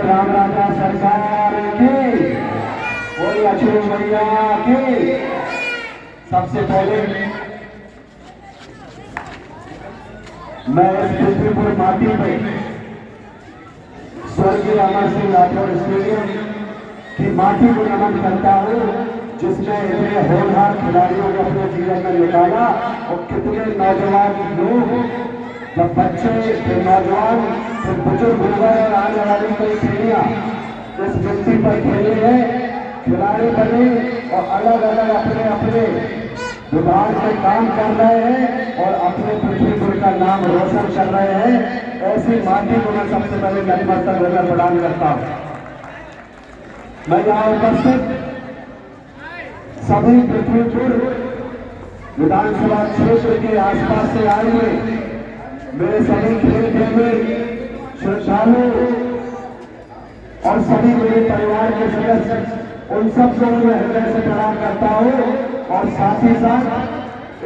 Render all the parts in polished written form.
राम राजा सरकार की, बोलिए अछू मैया की। सबसे पहले मैं इस पृथ्वीपुर माटी में स्वर्गीय अमर सिंह राठौर स्टेडियम की माटी को नमन करता हूँ, जिसने इतने होनहार खिलाड़ियों को अपने जीवन में निकाला। और कितने नौजवान लोग, जब बच्चे फिर नौजवान फिर बुजुर्ग हो गए और आने वाली कई पीढ़ियां इस मिट्टी पर खेले हैं, खिलाड़ी बने और अलग अलग अपने अपने विभाग में काम कर रहे हैं और अपने पृथ्वीपुर का नाम रोशन कर रहे हैं। ऐसी माटी को मैं सबसे पहले नतमस्तक होकर प्रदान करता हूं। मैं यहाँ उपस्थित सभी पृथ्वीपुर विधानसभा क्षेत्र के आसपास से आए हुए मेरे सभी खेल प्रेमी श्रद्धालु और सभी मेरे परिवार के सदस्य, उन सबको मैं हृदय से प्रणाम करता हूँ। और साथ ही साथ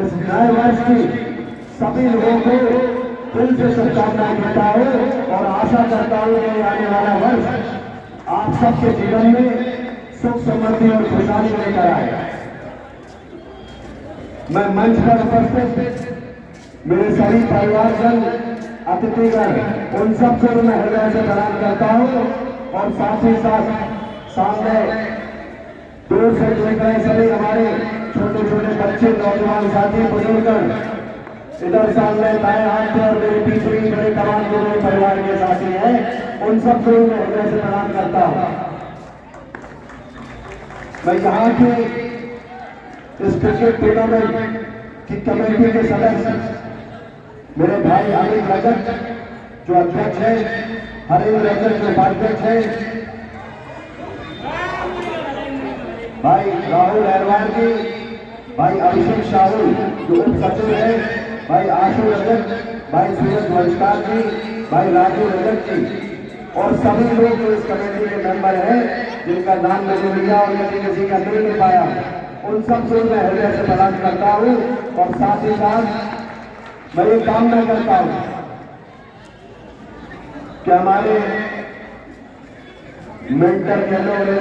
इस नए वर्ष की सभी लोगों को दिल से शुभकामनाएं देता हूँ और आशा करता हूँ कि आने वाला वर्ष आप सबके जीवन में सुख समृद्धि और खुशहाली लेकर आए। मैं मंच पर उपस्थित मेरे सभी परिवारजन, अतिथिगण, उन सबको मैं हृदय से प्रणाम करता हूँ। और साथ ही साथ सामने दूर से देख रहे सभी हमारे छोटे छोटे बच्चे, नौजवान साथी, बुजुर्गगण, इधर सामने दाएं हाथ पे और मेरे पीछे मेरे तमाम जो मेरे परिवार के साथी हैं, उन सबको मैं हृदय से प्रणाम करता हूँ। मैं यहाँ के इस क्रिकेट टूर्नामेंट की कमेटी के सदस्य मेरे भाई अमित रजक जो अध्यक्ष है, हरेंद्र रजक जो उपाध्यक्ष है, भाई राहुल अहरवाल जी, भाई अभिषेक साहू जो उप सचिव है, भाई आशु रजक, भाई सूरज वंशकार जी, भाई राजू रजक जी और सभी लोग जो इस कमेटी के मेंबर हैं, जिनका नाम मैंने लिया और यदि किसी का नहीं मिल पाया, उन सबको मैं हृदय से प्रणाम करता हूँ। और साथ ही साथ मैं ये कामना करता हूँ कि हमारे मेंटर कह लो,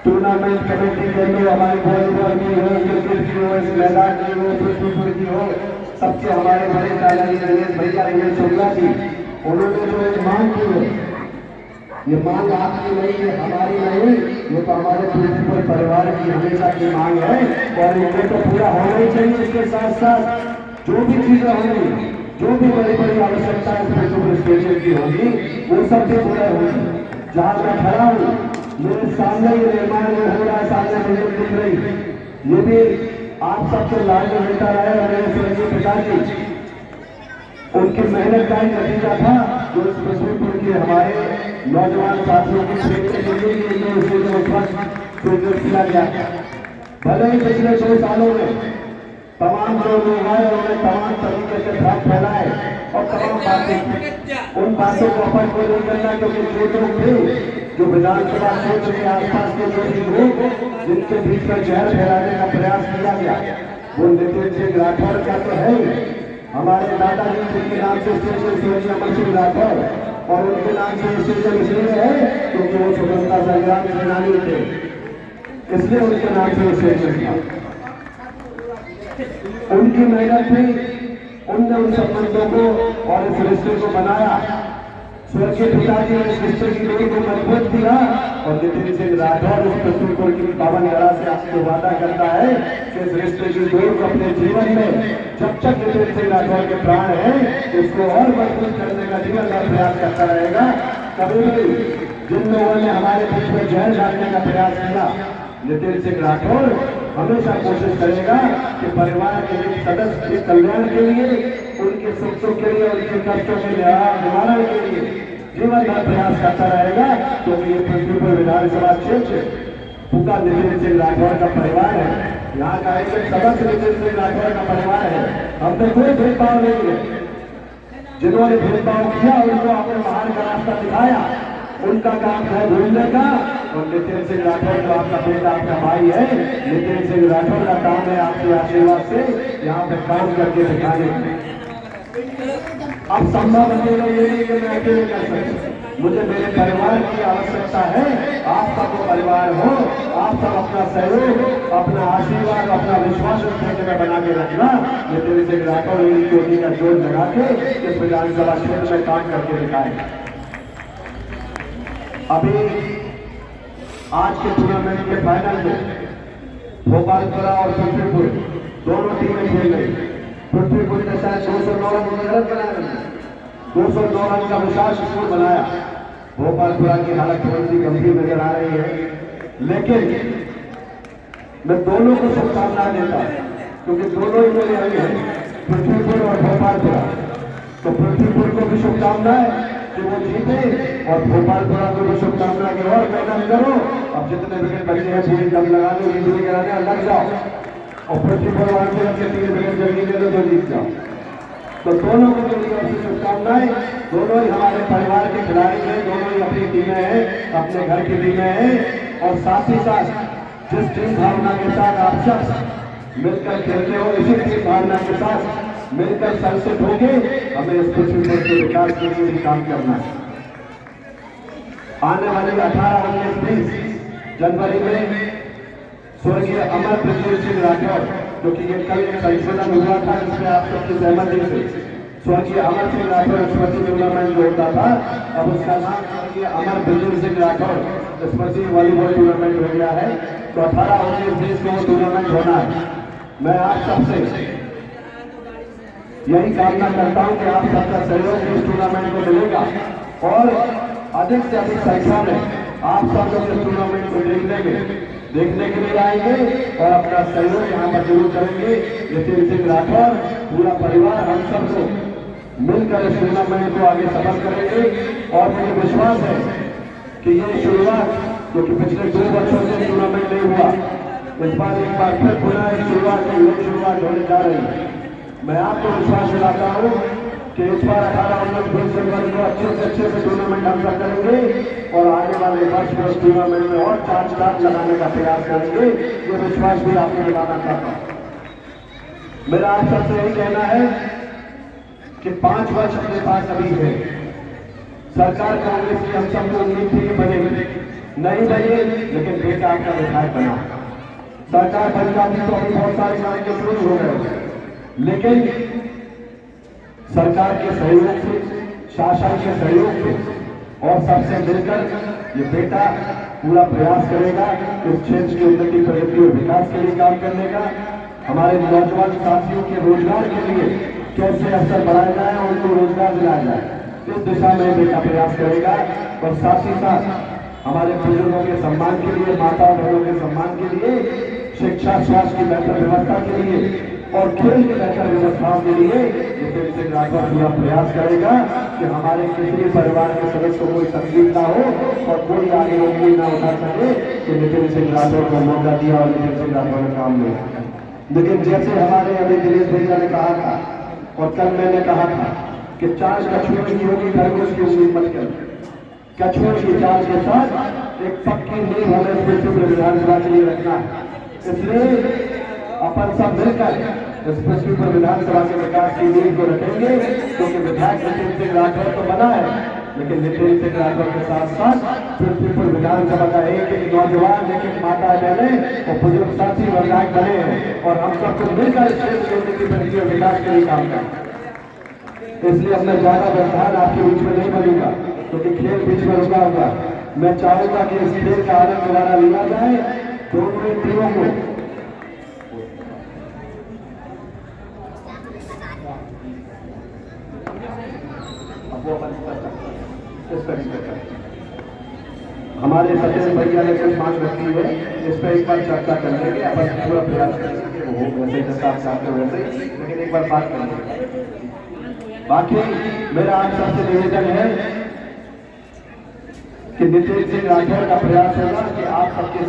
टूर्नामेंट कमेटी कह लो, हमारी वॉलीबॉल की हो, क्रिकेट की हो, इस मैदान की हो, पृथ्वीपुर की हो, सबसे हमारे बड़े दादाजी रमेश भैया रमेश शुक्ला जी, उन्होंने जो एक मांग की है, ये मांग आपकी नहीं है, हमारी नहीं, ये तो हमारे पृथ्वीपुर परिवार की हमेशा की मांग है और ये तो पूरा होना ही चाहिए। इसके साथ साथ जो भी चीजें होंगी, जो भी बड़ी बड़ी आवश्यकता इस पृथ्वीपुर स्टेशन की होगी, वो सब भी पूरा होगी। जहां मैं खड़ा हूँ, मेरे सामने ये निर्माण हो रहा है, सामने मुझे दिख रही, ये भी आप सबके लाल में बेटा रहे और मेरे स्वर्गीय पिताजी, उनकी मेहनत का ही नतीजा था जो इस पृथ्वीपुर के हमारे नौजवान साथियों की प्रेरणा के लिए किया गया। भले ही पिछले 2 सालों में तमाम जो लोग आए उन्होंने तमाम तरीके से भ्रम फैलाए और तमाम बातें, उन बातों को अपन को नहीं करना, क्योंकि जो लोग थे जो विधानसभा क्षेत्र के आसपास के जो भी लोग जिनके बीच में जहर फैलाने का प्रयास किया गया, वो नितिन सिंह राठौर का तो है हमारे दादाजी जिनके नाम से स्टेशन स्वर्गीय अमर सिंह राठौर, और उनके नाम से स्टेशन इसलिए है क्योंकि वो स्वतंत्रता संग्राम सेनानी थे, इसलिए उनके नाम से स्टेशन था। उनकी मेहनत थी, उनने उन संबंधों को और इस रिश्ते को बनाया। स्वर्गीय पिताजी ने इस रिश्ते की डोरी को मजबूत किया और नितिन सिंह राठौर इस पृथ्वीपुर की पावन धरा से आपको वादा करता है कि इस रिश्ते की डोरी को अपने जीवन में जब तक नितिन सिंह राठौर के प्राण है उसको और मजबूत करने का जीवन भर प्रयास करता रहेगा। कभी भी जिन लोगों ने हमारे बीच में जहर डालने का प्रयास किया, नितिन सिंह राठौर हमेशा कोशिश करेगा कि परिवार के सदस्य के कल्याण के लिए, उनके सुखों के लिए, उनके कष्टों के निवारण के लिए जीवन भर प्रयास करता रहेगा, क्योंकि ये पृथ्वीपुर विधानसभा क्षेत्र पूरा नितिन सिंह राठौर का परिवार है। यहाँ का एक सदस्य नितिन सिंह राठौर का परिवार है। हमने कोई भेदभाव नहीं है, जिन्होंने भेदभाव किया उनको आपने बाहर का रास्ता दिखाया, उनका काम है ढूंढने का। और नितिन सिंह राठौर जो आपका बेटा, आपका भाई है, नितिन सिंह राठौर का काम है आपके आशीर्वाद से यहाँ पे काम करके दिखाने। अब संभव अकेले ये नहीं कि मैं अकेले कर सकता, मुझे मेरे परिवार की आवश्यकता है। आप सबको परिवार हो, आप सब अपना सहयोग, अपना आशीर्वाद, अपना विश्वास इस क्षेत्र में बना के रखना। नितिन सिंह राठौर ज्योति का जोर लगा के इस विधानसभा क्षेत्र में काम करके दिखाएंगे। अभी आज के टूर्नामेंट के फाइनल में भोपालपुरा और पृथ्वीपुर दोनों टीमें खेल रही। पृथ्वीपुर ने शायद 209 रन बनाया, 209 रन का विशाल स्कोर बनाया। भोपालपुरा की हालत थोड़ी सी गंभीर नजर आ रही है, लेकिन मैं दोनों को शुभकामनाएं देता हूं, क्योंकि दोनों ही मेरे अंग हैं, पृथ्वीपुर और भोपालपुरा। तो पृथ्वीपुर को भी शुभकामनाएं कि वो जीते, और भोपालपुरा को भी शुभकामनाएं कि और मेहनत करो। अब जितने विकेट बचे हैं पूरी दम लगा दो, इंजरी कराने लग जाओ, और पृथ्वीपुर वाले के 3 विकेट जल्दी ले लो तो जीत जाओ। तो दोनों को मेरी ओर से शुभकामनाएं। दोनों ही हमारे परिवार के खिलाड़ी हैं, दोनों ही अपनी टीमें हैं, अपने घर की टीमें हैं, और साथ ही साथ जिस टीम भावना के साथ आप सब मिलकर खेलते हो, इसी टीम भावना के साथ मिलकर संसित होंगे। हमें इस पृथ्वीपुर के विकास के लिए भी काम करना है। आने वाली 18, 19, 20 जनवरी में स्वर्गीय अमर प्रज्वल सिंह राठौर, जो कि ये कल एक संशोधन हुआ था जिसमें आप सबकी सहमति से स्वर्गीय अमर सिंह राठौर स्मृति टूर्नामेंट जो होता था, अब उसका नाम स्वर्गीय अमर प्रज्वल सिंह राठौर स्मृति वॉलीबॉल टूर्नामेंट हो गया है। तो 18, 19, 20 को वो टूर्नामेंट होना है। मैं आप सबसे यही कामना करता हूं कि आप सबका सहयोग इस टूर्नामेंट को मिलेगा, और अधिक से अधिक संख्या में आप सब लोग इस टूर्नामेंट को देखने के लिए आएंगे और अपना सहयोग यहाँ पर जरूर करेंगे। नितिन सिंह राठौर पूरा परिवार हम सब लोग मिलकर इस टूर्नामेंट को आगे सफल करेंगे। और मुझे विश्वास है कि ये शुरुआत, जो कि पिछले 2 वर्षों से टूर्नामेंट नहीं हुआ, इस बार एक बार फिर पुनः शुरुआत होने जा रही है। मैं आपको विश्वास दिलाता हूँ कि इस बार 18, 19, 20 जनवरी को अच्छे से टूर्नामेंट हम सब करेंगे, और आने वाले वर्ष में उस टूर्नामेंट में और 4 स्टार लगाने का प्रयास करेंगे। ये विश्वास भी आपको दिलाना चाहता हूं। मेरा आप सबसे यही कहना है कि 5 वर्ष अपने पास अभी है। सरकार कांग्रेस की हम सबको उम्मीद थी कि बनेगी, नहीं बने, लेकिन बेटा आपका विधायक बना। सरकार बन जाती तो अभी बहुत सारे कार्य शुरू हो गए, लेकिन सरकार के सहयोग से, शासन के सहयोग से और सबसे मिलकर ये बेटा पूरा प्रयास करेगा इस क्षेत्र की उन्नति, प्रगति और विकास के लिए काम करने का। हमारे नौजवान साथियों के रोजगार के लिए कैसे अवसर बढ़ाया जाए और उनको रोजगार दिलाया जाए, इस दिशा में बेटा प्रयास करेगा। और साथ ही साथ हमारे बुजुर्गों के सम्मान के लिए, माता बहनों के सम्मान के लिए, शिक्षा स्वास्थ्य की बेहतर व्यवस्था के लिए और खेल की बेहतर व्यवस्थाओं के लिए नितिन सिंह राठौर पूरा प्रयास करेगा कि हमारे किसी भी परिवार के सदस्य को कोई तकलीफ ना हो और कोई आगे उंगली ना उठा सके कि नितिन सिंह राठौर को मौका दिया और नितिन सिंह राठौर ने काम नहीं किया। लेकिन जैसे हमारे अभी दिनेश भैया ने कहा था और कल मैंने कहा था कि 4 कछुओं की होगी, खरगोश की उम्मीद मत कर। कछुओं की चाल के साथ एक पक्की नींव हमें पृथ्वीपुर विधानसभा के लिए रखना है। इसलिए अपन सब मिलकर इस पृथ्वीपुर विधानसभा के विकास की नींव को रखेंगे, क्योंकि विधायक नितिन सिंह राठौर तो बना है, लेकिन नितिन सिंह राठौर के साथ साथ पृथ्वीपुर विधानसभा का एक नौजवान, एक माता बहने और बुजुर्ग साथी विधायक बने हैं, और हम सबको मिलकर इस क्षेत्र की उन्नति, प्रगति और विकास के लिए काम करें। इसलिए अब मैं ज्यादा व्यवधान आपके बीच में नहीं बनूंगा, क्योंकि खेल बीच में रुका होगा। मैं चाहूंगा कि इस खेल का आनंद दोबारा लिया जाए, दोनों टीमों को इस तरीके से हमारे सचिन भैया ने कुछ मांग रखी है, इस पर एक बार चर्चा कर लेंगे। अपन पूरा प्रयास करेंगे कि वो वैसे जैसा आप चाहते हो वैसे, लेकिन एक बार बात कर लेंगे। बाकी मेरा आप सबसे निवेदन है कि नितिन सिंह राठौर का प्रयास होगा कि आप सबके